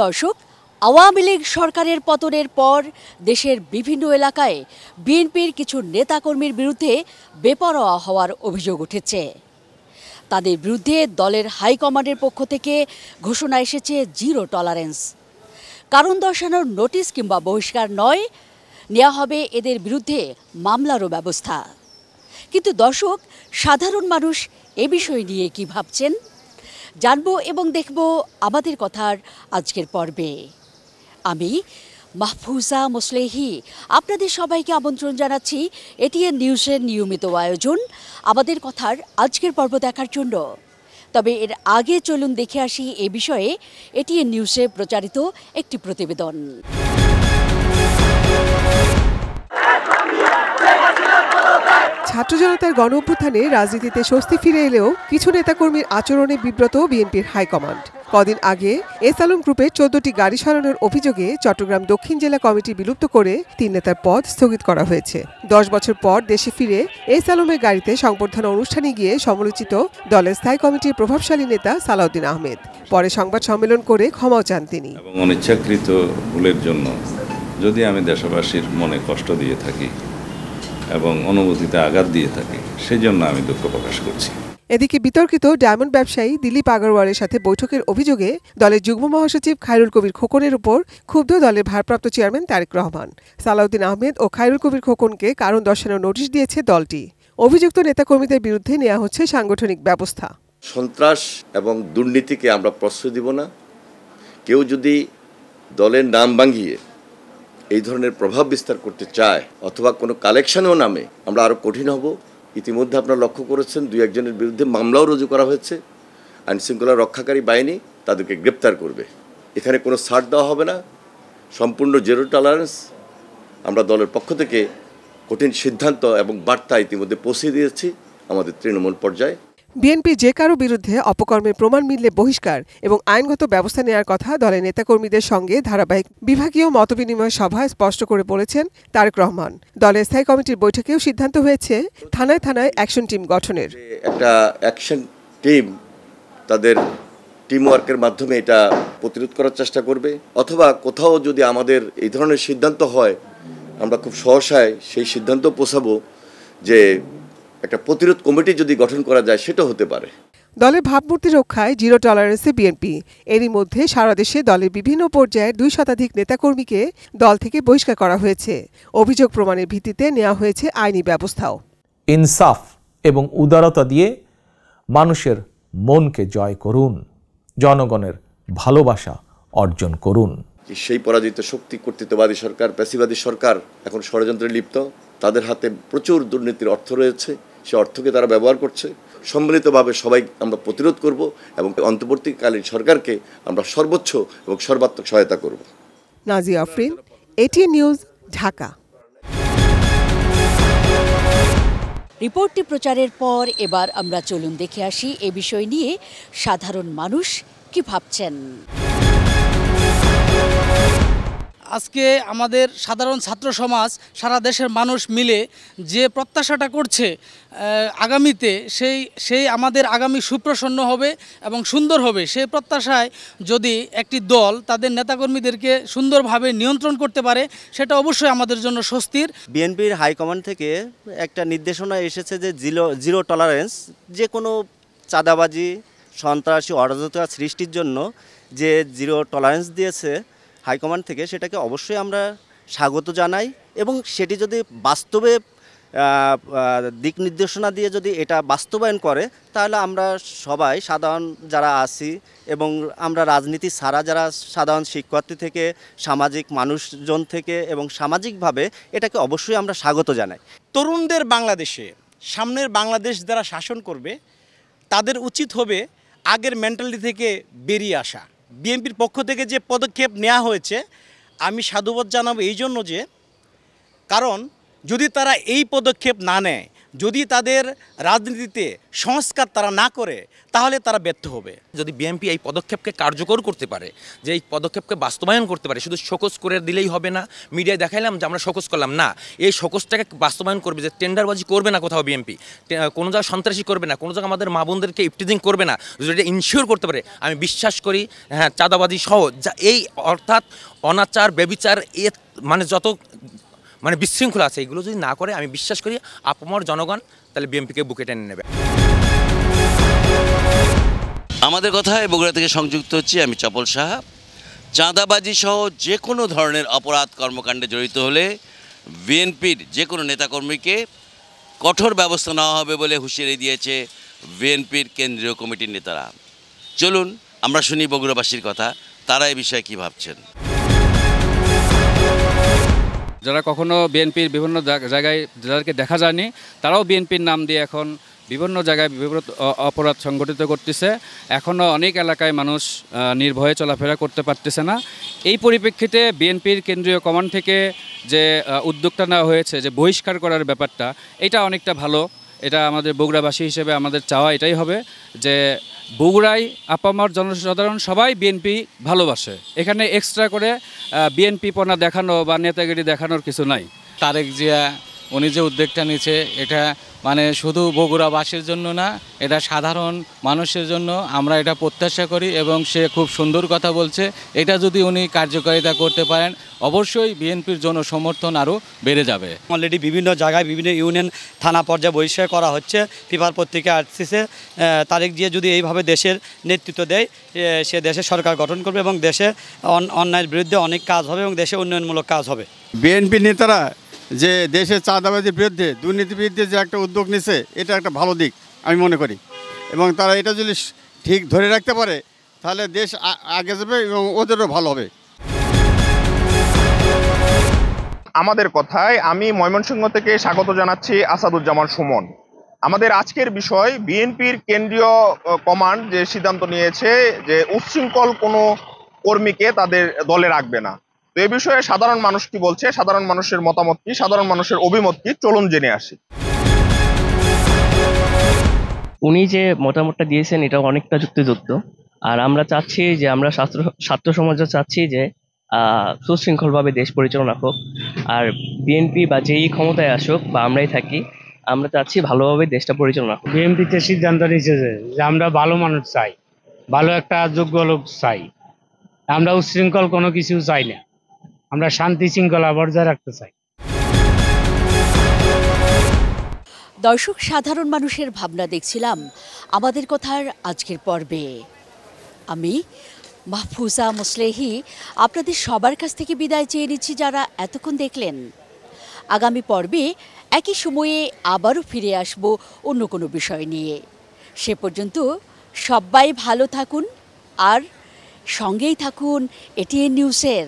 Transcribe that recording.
দর্শক, আওয়ামী লীগ সরকারের পতনের পর দেশের বিভিন্ন এলাকায় বিএনপির কিছু নেতাকর্মীর বিরুদ্ধে বেপরোয়া হওয়ার অভিযোগ উঠেছে। তাদের বিরুদ্ধে দলের হাইকমান্ডের পক্ষ থেকে ঘোষণা এসেছে জিরো টলারেন্স। কারণ দর্শানোর নোটিশ কিংবা বহিষ্কার নয়, নেওয়া হবে এদের বিরুদ্ধে মামলারও ব্যবস্থা। কিন্তু দর্শক, সাধারণ মানুষ এ বিষয় নিয়ে কি ভাবছেন জানবো এবং দেখব আমাদের কথার আজকের পর্বে। আমি মাহফুজা মোসলেহি আপনাদের সবাইকে আমন্ত্রণ জানাচ্ছি এটিএন নিউজের নিয়মিত আয়োজন আমাদের কথার আজকের পর্ব দেখার জন্য। তবে এর আগে চলুন দেখে আসি এ বিষয়ে এটিএন নিউজে প্রচারিত একটি প্রতিবেদন। ছাত্র জনতার গণ অভ্যুত্থানে রাজনীতিতে স্বস্তি ফিরে এলেও কিছু নেতাকর্মীর আচরণে বিব্রত বিএনপির হাইকমান্ড। কদিন আগে এস আলম গ্রুপের 14টি গাড়ি সরানোর অভিযোগে চট্টগ্রাম দক্ষিণ জেলা কমিটি বিলুপ্ত করে 3 নেতার পদ স্থগিত করা হয়েছে। 10 বছর পর দেশে ফিরে এস আলমের গাড়িতে সংবর্ধনা অনুষ্ঠানে গিয়ে সমালোচিত দলের স্থায়ী কমিটির প্রভাবশালী নেতা সালাউদ্দিন আহমেদ। পরে সংবাদ সম্মেলন করে ক্ষমাও চান তিনি। এবং অনিচ্ছাকৃত ভুলের জন্য যদি আমি দেশবাসীর মনে কষ্ট দিয়ে থাকি এবং অনুভূতিতে আঘাত দিয়ে থাকি, সেই জন্য আমি দুঃখ প্রকাশ করছি। এদিকে বিতর্কিত ডায়মন্ড ব্যবসায়ী দিলীপ আগরওয়ালের সাথে বৈঠকের অভিযোগে দলের যুগ্ম মহাসচিব খায়রুল কবির খোকনের উপর ক্ষুব্ধ দলের ভারপ্রাপ্ত চেয়ারম্যান তারেক রহমান। সালাউদ্দিন আহমেদ ও খায়রুল কবির খোকনকে কারণ দর্শানোর নোটিশ দিয়েছে দলটি। অভিযুক্ত নেতাকর্মীদের বিরুদ্ধে নেওয়া হচ্ছে সাংগঠনিক ব্যবস্থা। সন্ত্রাস এবং দুর্নীতিকে আমরা প্রশ্রয় দিব না। কেউ যদি দলের নাম ভাঙিয়ে এই ধরনের প্রভাব বিস্তার করতে চায় অথবা কোনো কালেকশনেও নামে, আমরা আরও কঠিন হব। ইতিমধ্যে আপনারা লক্ষ্য করেছেন 2-1 বিরুদ্ধে মামলাও রুজু করা হয়েছে। আইনশৃঙ্খলা রক্ষাকারী বাহিনী তাদেরকে গ্রেপ্তার করবে। এখানে কোনো ছাড় দেওয়া হবে না, সম্পূর্ণ জিরো টলারেন্স। আমরা দলের পক্ষ থেকে কঠিন সিদ্ধান্ত এবং বার্তা ইতিমধ্যে পৌঁছে দিয়েছি আমাদের তৃণমূল পর্যায়ে। বিএনপি যে কারো বিরুদ্ধে অপকর্মের প্রমাণ মিললে বহিষ্কার এবং আইনগত ব্যবস্থা নেওয়ার কথা দলের নেতাকর্মীদের সঙ্গে ধারাবাহিক বিভাগীয় মতবিনিময় সভায় স্পষ্ট করে বলেছেন তারেক রহমান। দলের স্থায়ী কমিটির বৈঠকেও সিদ্ধান্ত হয়েছে থানায় থানায় অ্যাকশন টিম গঠনের। একটা অ্যাকশন টিম তাদের টিম ওয়ার্কের মাধ্যমে এটা প্রতিরোধ করার চেষ্টা করবে, অথবা কোথাও যদি আমাদের এই ধরনের সিদ্ধান্ত হয়, আমরা খুব সহসায় সেই সিদ্ধান্ত পৌঁছাবো যে একটা প্রতিরোধ কমিটি যদি গঠন করা যায়, সেটা হতে পারে। দলের ভাবমূর্তি রক্ষায় জিরো টলারেন্সে বিএনপি। এরই মধ্যে সারা দেশে দলের বিভিন্ন পর্যায়ের 2 শতাধিক নেতাকর্মীকে দল থেকে বহিষ্কার করা হয়েছে। অভিযোগ প্রমাণের ভিত্তিতে নেওয়া হয়েছে আইনি ব্যবস্থাও। ইনসাফ এবং উদারতা দিয়ে মানুষের মনকে জয় করুন, জনগণের ভালোবাসা অর্জন করুন। সেই পরাজিত শক্তি কর্তৃত্ববাদী সরকার, প্যাসিবাদী সরকার এখন ষড়যন্ত্রে লিপ্ত। তাদের হাতে প্রচুর দুর্নীতির অর্থ রয়েছে, সে অর্থকে তারা ব্যবহার করছে। সম্মিলিতভাবে সবাই আমরা প্রতিরোধ করব এবং অন্তর্বর্তীকালীন সরকারকে আমরা সর্বোচ্চ এবং সর্বাত্মক সহায়তা করব। Nazia Afrin, ATN news, Dhaka. রিপোর্টটি প্রচারের পর এবার আমরা চলুন দেখে আসি এ বিষয় নিয়ে সাধারণ মানুষ কি ভাবছেন। আজকে আমাদের সাধারণ ছাত্র সমাজ, সারা দেশের মানুষ মিলে যে প্রত্যাশাটা করছে আগামীতে, সেই আমাদের আগামী সুপ্রসন্ন হবে এবং সুন্দর হবে। সেই প্রত্যাশায় যদি একটি দল তাদের নেতাকর্মীদেরকে সুন্দরভাবে নিয়ন্ত্রণ করতে পারে, সেটা অবশ্যই আমাদের জন্য স্বস্তির। বিএনপির হাইকমান্ড থেকে একটা নির্দেশনা এসেছে যে জিরো টলারেন্স, যে কোনো চাঁদাবাজি, সন্ত্রাসী, অরাজকতা সৃষ্টির জন্য যে জিরো টলারেন্স দিয়েছে হাইকমান্ড থেকে, সেটাকে অবশ্যই আমরা স্বাগত জানাই। এবং সেটি যদি বাস্তবে দিক নির্দেশনা দিয়ে যদি এটা বাস্তবায়ন করে, তাহলে আমরা সবাই সাধারণ যারা আছি এবং আমরা রাজনীতি ছাড়া যারা সাধারণ শিক্ষার্থী থেকে, সামাজিক মানুষজন থেকে এবং সামাজিকভাবে এটাকে অবশ্যই আমরা স্বাগত জানাই। তরুণদের বাংলাদেশে, সামনের বাংলাদেশ যারা শাসন করবে, তাদের উচিত হবে আগের মেন্টালিটি থেকে বেরিয়ে আসা। বিএনপির পক্ষ থেকে যে পদক্ষেপ নেওয়া হয়েছে, আমি সাধুবাদ জানাবো এই জন্য যে, কারণ যদি তারা এই পদক্ষেপ না নেয় যদি তাদের রাজনীতিতে সংস্কার তারা না করে তাহলে তারা ব্যর্থ হবে। যদি বিএনপি এই পদক্ষেপকে কার্যকর করতে পারে, যে এই পদক্ষেপকে বাস্তবায়ন করতে পারে, শুধু শোকজ করে দিলেই হবে না, মিডিয়ায় দেখাইলাম যে আমরা শোকজ করলাম না, এই শোকজটাকে বাস্তবায়ন করবে, যে টেন্ডারবাজি করবে না কোথাও বিএনপি, কোনো জায়গায় সন্ত্রাসী করবে না, কোনো জায়গায় আমাদের মা বোনদেরকে ইফটিজিং করবে না, যদি এটা ইনশিওর করতে পারে, আমি বিশ্বাস করি হ্যাঁ চাঁদাবাজি সহ যা এই অর্থাৎ অনাচার ব্যভিচার মানে যত মানে বিশৃঙ্খলা আছে এগুলো যদি না করে, আমি বিশ্বাস করি আপামর জনগণ তাহলে বিএনপিকে বুকে টেনে নেবে। আমাদের কথায় বগুড়া থেকে সংযুক্ত হচ্ছি আমি চপল সাহা। চাঁদাবাজি সহ যে কোনো ধরনের অপরাধ কর্মকাণ্ডে জড়িত হলে বিএনপির যে কোনো নেতাকর্মীকে কঠোর ব্যবস্থা নেওয়া হবে বলে হুঁশিয়ারি দিয়েছে বিএনপির কেন্দ্রীয় কমিটির নেতারা। চলুন আমরা শুনি বগুড়াবাসীর কথা, তারা এই বিষয়ে কী ভাবছেন। যারা কখনো বিএনপির বিভিন্ন জায়গায় যাদেরকে দেখা যায়নি, তারাও বিএনপির নাম দিয়ে এখন বিভিন্ন জায়গায় বিভিন্ন অপরাধ সংগঠিত করতেছে। এখনও অনেক এলাকায় মানুষ নির্ভয়ে চলাফেরা করতে পারতেছে না। এই পরিপ্রেক্ষিতে বিএনপির কেন্দ্রীয় কমান্ড থেকে যে উদ্যোগটা নেওয়া হয়েছে, যে বহিষ্কার করার ব্যাপারটা, এটা অনেকটা ভালো। এটা আমাদের বগুড়াবাসী হিসেবে আমাদের চাওয়া এটাই হবে যে বগুড়ায় আপামর জনসাধারণ সবাই বিএনপি ভালোবাসে, এখানে এক্সট্রা করে বিএনপি পনা দেখানো বা নেতাগিরি দেখানোর কিছু নাই। তারেক জিয়া উনি যে উদ্যোগটা নিচ্ছে, এটা মানে শুধু বগুড়াবাসীর জন্য না, এটা সাধারণ মানুষের জন্য আমরা এটা প্রত্যাশা করি এবং সে খুব সুন্দর কথা বলছে। এটা যদি উনি কার্যকারিতা করতে পারেন, অবশ্যই বিএনপির জনসমর্থন আরও বেড়ে যাবে। অলরেডি বিভিন্ন জায়গায় বিভিন্ন ইউনিয়ন থানা পর্যায়ে বহিষ্কার করা হচ্ছে। পেপার পত্রিকা আসছে তারেক জিয়া যদি এইভাবে দেশের নেতৃত্ব দেয়, সে দেশের সরকার গঠন করবে এবং দেশে অন্যায়ের বিরুদ্ধে অনেক কাজ হবে এবং দেশে উন্নয়নমূলক কাজ হবে। বিএনপি নেতারা যে দেশের চাঁদাবাজির বিরুদ্ধে, দুর্নীতির বিরুদ্ধে যে একটা উদ্যোগ নিছে, এটা একটা ভালো দিক আমি মনে করি। এবং তারা এটা যদি ঠিক ধরে রাখতে পারে তাহলে দেশ আগে যাবে এবং ওদেরও ভালো হবে। আমাদের কথায় আমি ময়মনসিংহ থেকে স্বাগত জানাচ্ছি আসাদুজ্জামান সুমন। আমাদের আজকের বিষয় বিএনপির কেন্দ্রীয় কমান্ড যে সিদ্ধান্ত নিয়েছে যে উচ্ছৃঙ্খল কোনো কর্মীকে তাদের দলে রাখবে না। তো এই বিষয়ে সাধারণ মানুষ কি বলছে, সাধারণ মানুষের মতামত কি, সাধারণ মানুষের অভিমত কি, চলুন জেনে আসি। উনি যে মতামতটা দিয়েছেন এটা অনেকটা যুক্তিযুক্ত। আর আমরা চাচ্ছি যে আমরা ছাত্র সমাজও চাচ্ছি যে সুশৃঙ্খলভাবে দেশ পরিচালনা হোক। আর বিএনপি বা যেই ক্ষমতায় আসুক বা আমরাই থাকি, আমরা চাচ্ছি ভালোভাবে দেশটা পরিচালনা হোক। বিএনপিতে সিদ্ধান্ত নিয়েছে যে আমরা ভালো মানুষ চাই, ভালো একটা যোগ্য লোক চাই। আমরা উচ্ছৃঙ্খল কোনো কিছু চাই না, আমরা শান্তি শৃঙ্খলা বজায় রাখতে চাই। দর্শক, সাধারণ মানুষের ভাবনা দেখছিলাম আমাদের কথার আজকের পর্বে। আমি মাহফুজা মুসলেহি আপনাদের সবার কাছ থেকে বিদায় চেয়ে নিচ্ছি যারা এতক্ষণ দেখলেন। আগামী পর্বে একই সময়ে আবারও ফিরে আসব অন্য কোনো বিষয় নিয়ে। সে পর্যন্ত সবাই ভালো থাকুন আর সঙ্গেই থাকুন এটিএন নিউজের।